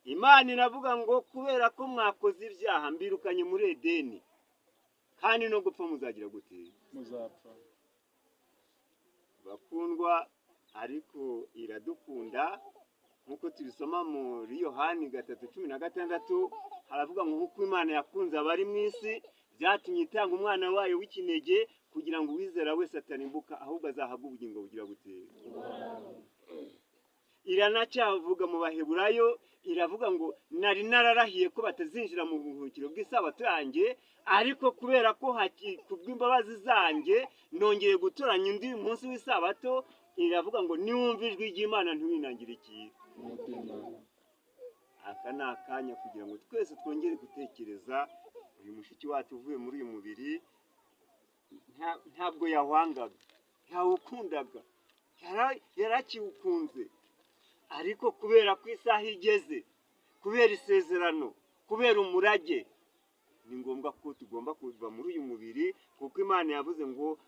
Imana iravuga ngo kubera ko mwakoze ibyaha mbirukanye muri Edeni, kandi no gupfa muzagira gute? Muzapfa. Bakundwa, ariko iradukunda nkuko tubisoma muri Yohani 3:16, haravuga ngo nkuko Imana yakunze abari mu isi byatumye itanga umwana wayo w'ikinege kugira ngo uwizera wese atarimbuka ahubwo azahabwe ubugingo bugira gute? Iranacyavuga mu Baheburayo, iravuga ngo nari nararahiye ko batazinjira mu buruhukiro bw'isabato yanjye, ariko kubera ko kubw'imbabazi zanjye nongeye gutoranya undi munsi w'isabato. Iravuga ngo niwumva ijwi ry'Imana ntiwinangire iki? Aka ni akanya kugira ngo twese twongere gutekereza uyu mushiki wacu uvuye muri uyu mubiri. Ntabwo yahwangaga, yawukundaga, yarakiwukunze, ariko kubera ko isaha igeze, kubera isezerano, kubera umurage, ni ngombwa ko tugomba kuva muri uyu mubiri, kuko Imana yavuze ngo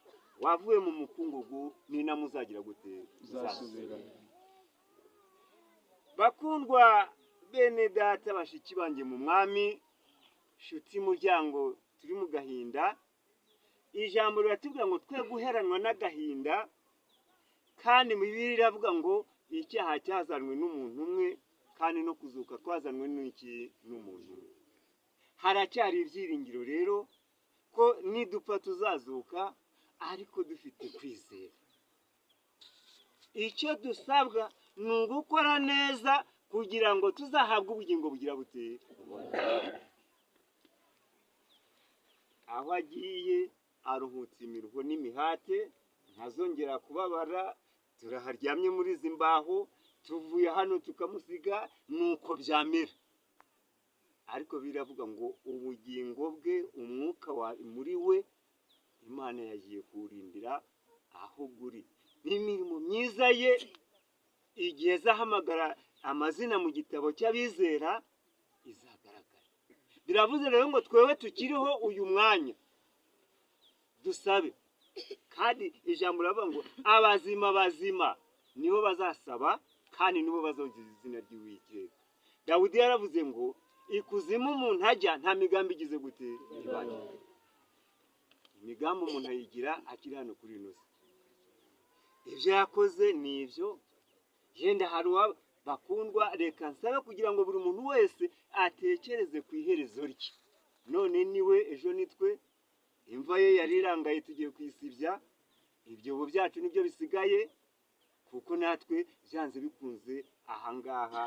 wavuye mu mukungugu nina muzagira gute? Uzasubira. Bakundwa bene data, bashiki banjye mu mwami, nshuti muryango turi mu gahinda, ijambo riratubwira ngo twe guheranwa n'agahinda, kandi mu Bibiliya iravuga ngo icyaha cyazanwe n'umuntu umwe, kandi no kuzuka kwazanwe n'iki? N'umuntu umwe. Haracyari ibyiringiro rero ko nidupfa tuzazuka, ariko dufite kwizera. Icyo dusabwa ni ugukora neza kugira ngo tuzahabwe ubugingo bugira bute? Aho agiye aruhutse imiruho n'imihate, ntazongera kubabara. Turaharyamye muri izi mbaho, tuvuye hano tukamusiga, nuko byamera. Ariko biravuga ngo ubugingo bwe, umwuka muri we, Imana yagiye kuwurindira aho guri. N'imirimo myiza ye, igihe azahamagara amazina mu gitabo cy'abizera, izagaragara. Biravuze rero ngo twewe tukiriho uyu mwanya dusabe, kandi ijambo riravuga ngo abazima bazima nibo bazasaba, kandi nibo bazongera izina ry'Uwiteka. Dawudi yaravuze ngo ikuzimu umuntu ajya nta migambi igize gute? Ibaye. Imigambi umuntu ayigira akiri hano kuri ino si. Ibyo yakoze ni ibyo. Yenda hari bakundwa, reka nsabe kugira ngo buri muntu wese atekereze ku iherezo rye. None niwe, ejo nitwe. Imva ye yari irangaye, tugiye kwisibya. Ibyobo byacu nibyo bisigaye, kuko natwe byanze bikunze ahangaha